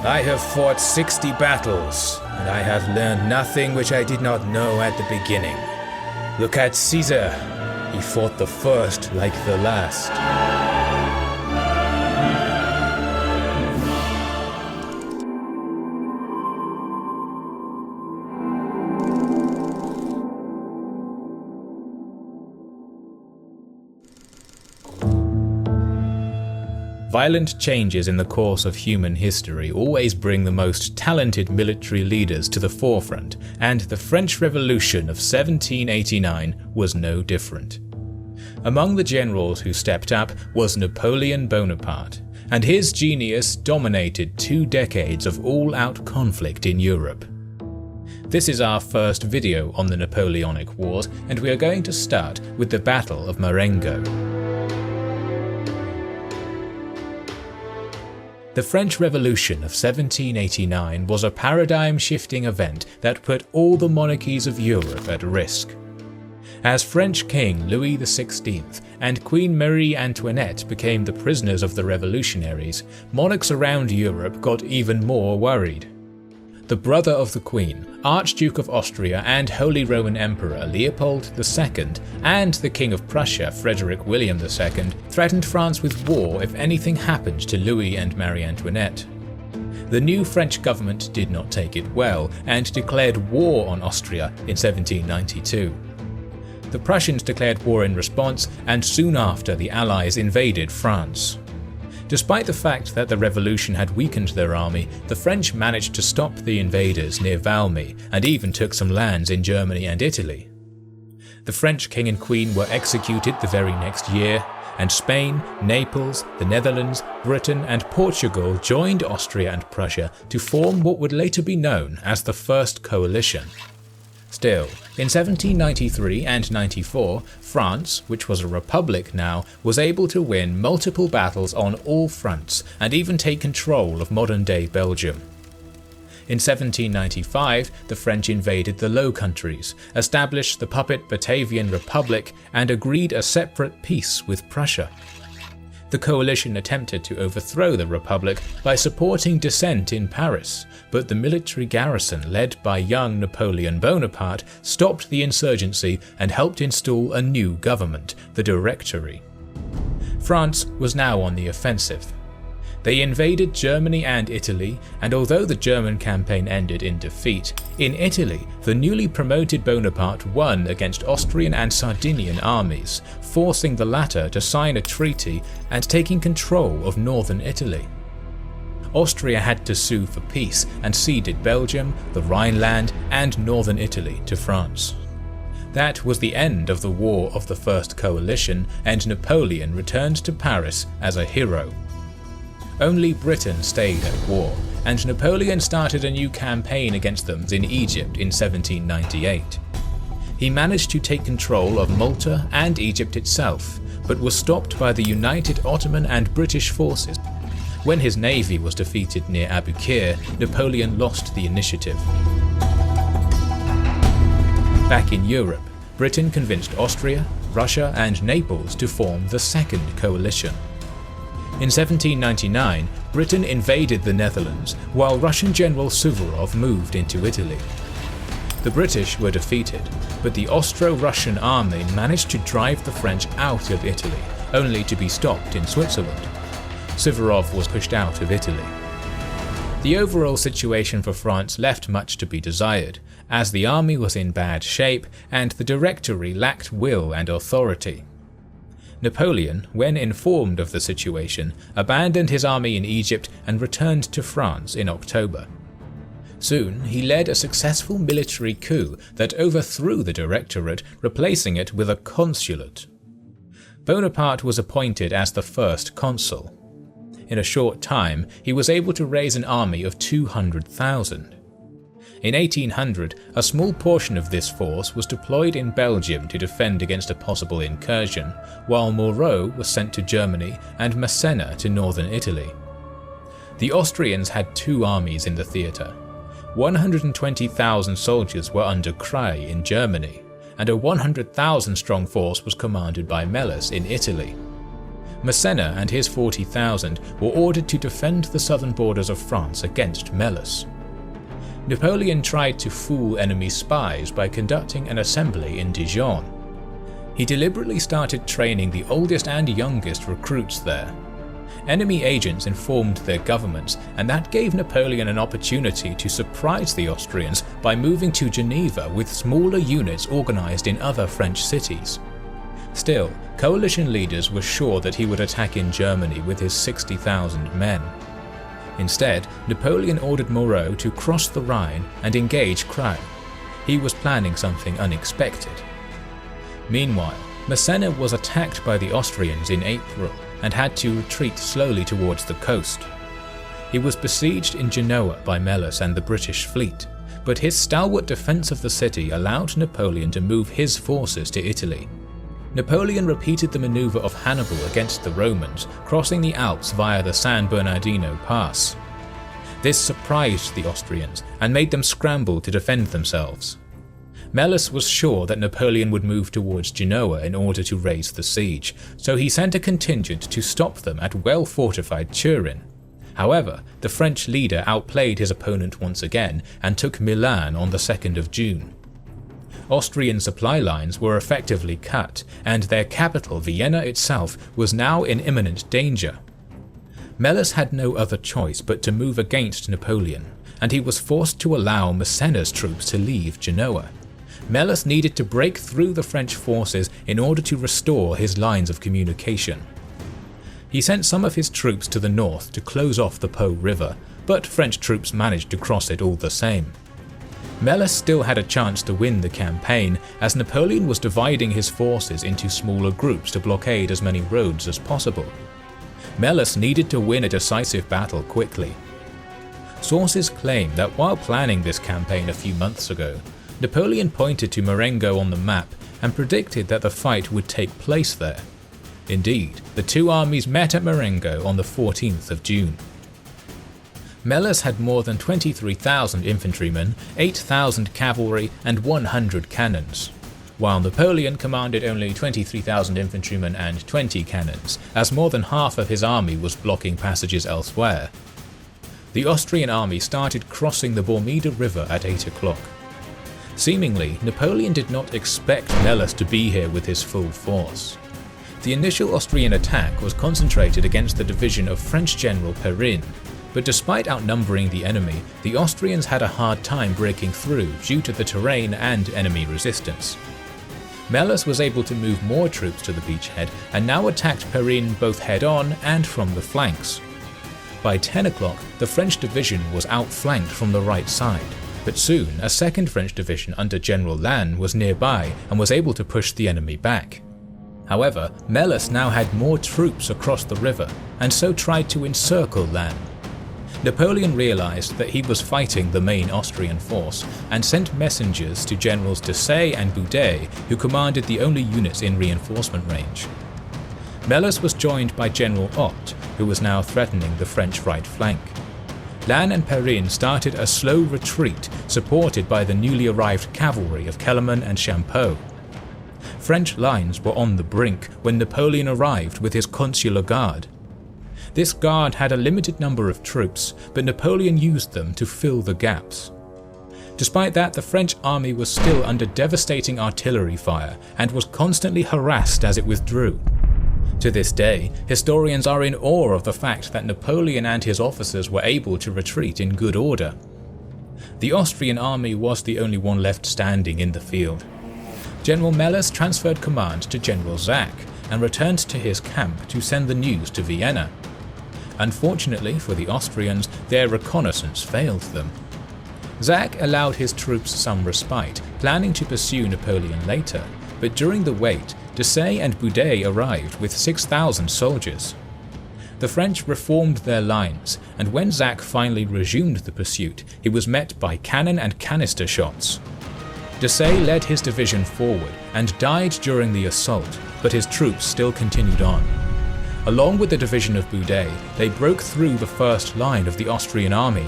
I have fought 60 battles, and I have learned nothing which I did not know at the beginning. Look at Caesar. He fought the first like the last. Violent changes in the course of human history always bring the most talented military leaders to the forefront, and the French Revolution of 1789 was no different. Among the generals who stepped up was Napoleon Bonaparte, and his genius dominated 2 decades of all-out conflict in Europe. This is our first video on the Napoleonic Wars, and we are going to start with the Battle of Marengo. The French Revolution of 1789 was a paradigm-shifting event that put all the monarchies of Europe at risk. As French King Louis XVI and Queen Marie Antoinette became the prisoners of the revolutionaries, monarchs around Europe got even more worried. The brother of the Queen, Archduke of Austria and Holy Roman Emperor Leopold II, and the King of Prussia Frederick William II threatened France with war if anything happened to Louis and Marie Antoinette. The new French government did not take it well and declared war on Austria in 1792. The Prussians declared war in response, and soon after the Allies invaded France. Despite the fact that the revolution had weakened their army, the French managed to stop the invaders near Valmy and even took some lands in Germany and Italy. The French king and queen were executed the very next year, and Spain, Naples, the Netherlands, Britain and Portugal joined Austria and Prussia to form what would later be known as the First Coalition. Still, in 1793 and 94, France, which was a republic now, was able to win multiple battles on all fronts and even take control of modern-day Belgium. In 1795, the French invaded the Low Countries, established the puppet Batavian Republic, and agreed a separate peace with Prussia. The coalition attempted to overthrow the Republic by supporting dissent in Paris, but the military garrison led by young Napoleon Bonaparte stopped the insurgency and helped install a new government, the Directory. France was now on the offensive. They invaded Germany and Italy, and although the German campaign ended in defeat, in Italy the newly promoted Bonaparte won against Austrian and Sardinian armies, forcing the latter to sign a treaty and taking control of northern Italy. Austria had to sue for peace and ceded Belgium, the Rhineland and northern Italy to France. That was the end of the War of the First Coalition, and Napoleon returned to Paris as a hero. Only Britain stayed at war, and Napoleon started a new campaign against them in Egypt in 1798. He managed to take control of Malta and Egypt itself, but was stopped by the united Ottoman and British forces. When his navy was defeated near Abu Qir, Napoleon lost the initiative. Back in Europe, Britain convinced Austria, Russia and Naples to form the Second Coalition. In 1799, Britain invaded the Netherlands, while Russian General Suvorov moved into Italy. The British were defeated, but the Austro-Russian army managed to drive the French out of Italy, only to be stopped in Switzerland. Suvorov was pushed out of Italy. The overall situation for France left much to be desired, as the army was in bad shape and the Directory lacked will and authority. Napoleon, when informed of the situation, abandoned his army in Egypt and returned to France in October. Soon, he led a successful military coup that overthrew the Directorate, replacing it with a consulate. Bonaparte was appointed as the first consul. In a short time, he was able to raise an army of 200,000. In 1800, a small portion of this force was deployed in Belgium to defend against a possible incursion, while Moreau was sent to Germany and Massena to northern Italy. The Austrians had 2 armies in the theatre. 120,000 soldiers were under Kray in Germany, and a 100,000-strong force was commanded by Melas in Italy. Massena and his 40,000 were ordered to defend the southern borders of France against Melas. Napoleon tried to fool enemy spies by conducting an assembly in Dijon. He deliberately started training the oldest and youngest recruits there. Enemy agents informed their governments, and that gave Napoleon an opportunity to surprise the Austrians by moving to Geneva with smaller units organized in other French cities. Still, coalition leaders were sure that he would attack in Germany with his 60,000 men. Instead, Napoleon ordered Moreau to cross the Rhine and engage Krau. He was planning something unexpected. Meanwhile, Massena was attacked by the Austrians in April and had to retreat slowly towards the coast. He was besieged in Genoa by Melas and the British fleet, but his stalwart defense of the city allowed Napoleon to move his forces to Italy. Napoleon repeated the maneuver of Hannibal against the Romans, crossing the Alps via the San Bernardino Pass. This surprised the Austrians and made them scramble to defend themselves. Melas was sure that Napoleon would move towards Genoa in order to raise the siege, so he sent a contingent to stop them at well-fortified Turin. However, the French leader outplayed his opponent once again and took Milan on the 2nd of June. Austrian supply lines were effectively cut, and their capital Vienna itself was now in imminent danger. Melas had no other choice but to move against Napoleon, and he was forced to allow Massena's troops to leave Genoa. Melas needed to break through the French forces in order to restore his lines of communication. He sent some of his troops to the north to close off the Po River, but French troops managed to cross it all the same. Melas still had a chance to win the campaign, as Napoleon was dividing his forces into smaller groups to blockade as many roads as possible. Melas needed to win a decisive battle quickly. Sources claim that while planning this campaign a few months ago, Napoleon pointed to Marengo on the map and predicted that the fight would take place there. Indeed, the two armies met at Marengo on the 14th of June. Melas had more than 23,000 infantrymen, 8,000 cavalry and 100 cannons, while Napoleon commanded only 23,000 infantrymen and 20 cannons, as more than half of his army was blocking passages elsewhere. The Austrian army started crossing the Bormida River at 8 o'clock. Seemingly, Napoleon did not expect Melas to be here with his full force. The initial Austrian attack was concentrated against the division of French General Perrin, but despite outnumbering the enemy, the Austrians had a hard time breaking through due to the terrain and enemy resistance. Melas was able to move more troops to the beachhead and now attacked Perrin both head-on and from the flanks. By 10 o'clock, the French division was outflanked from the right side, but soon a second French division under General Lannes was nearby and was able to push the enemy back. However, Melas now had more troops across the river and so tried to encircle Lannes. Napoleon realized that he was fighting the main Austrian force and sent messengers to Generals Desaix and Boudet, who commanded the only units in reinforcement range. Melas was joined by General Ott, who was now threatening the French right flank. Lannes and Perrin started a slow retreat supported by the newly arrived cavalry of Kellermann and Champeaux. French lines were on the brink when Napoleon arrived with his consular guard. This guard had a limited number of troops, but Napoleon used them to fill the gaps. Despite that, the French army was still under devastating artillery fire and was constantly harassed as it withdrew. To this day, historians are in awe of the fact that Napoleon and his officers were able to retreat in good order. The Austrian army was the only one left standing in the field. General Melas transferred command to General Zach and returned to his camp to send the news to Vienna. Unfortunately for the Austrians, their reconnaissance failed them. Zach allowed his troops some respite, planning to pursue Napoleon later, but during the wait, Desaix and Boudet arrived with 6,000 soldiers. The French reformed their lines, and when Zach finally resumed the pursuit, he was met by cannon and canister shots. Desaix led his division forward and died during the assault, but his troops still continued on. Along with the division of Boudet, they broke through the first line of the Austrian army.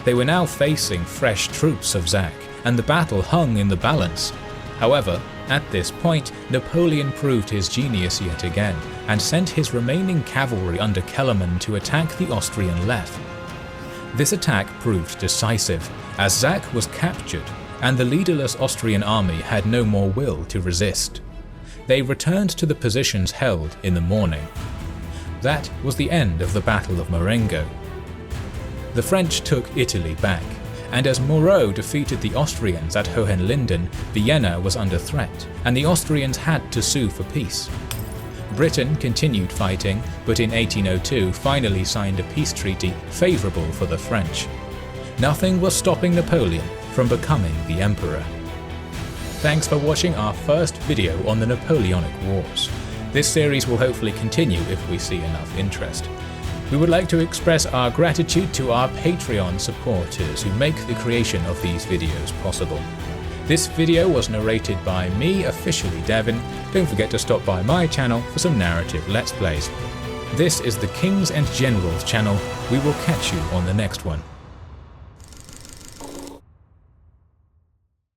They were now facing fresh troops of Zach, and the battle hung in the balance. However, At this point, Napoleon proved his genius yet again and sent his remaining cavalry under Kellerman to attack the Austrian left. This attack proved decisive, as Zach was captured and the leaderless Austrian army had no more will to resist. They returned to the positions held in the morning. That was the end of the Battle of Marengo. The French took Italy back, and as Moreau defeated the Austrians at Hohenlinden, Vienna was under threat, and the Austrians had to sue for peace. Britain continued fighting, but in 1802 finally signed a peace treaty favourable for the French. Nothing was stopping Napoleon from becoming the emperor. Thanks for watching our first video on the Napoleonic Wars. This series will hopefully continue if we see enough interest. We would like to express our gratitude to our Patreon supporters who make the creation of these videos possible. This video was narrated by me, officially Devin. Don't forget to stop by my channel for some narrative Let's Plays. This is the Kings and Generals channel. We will catch you on the next one.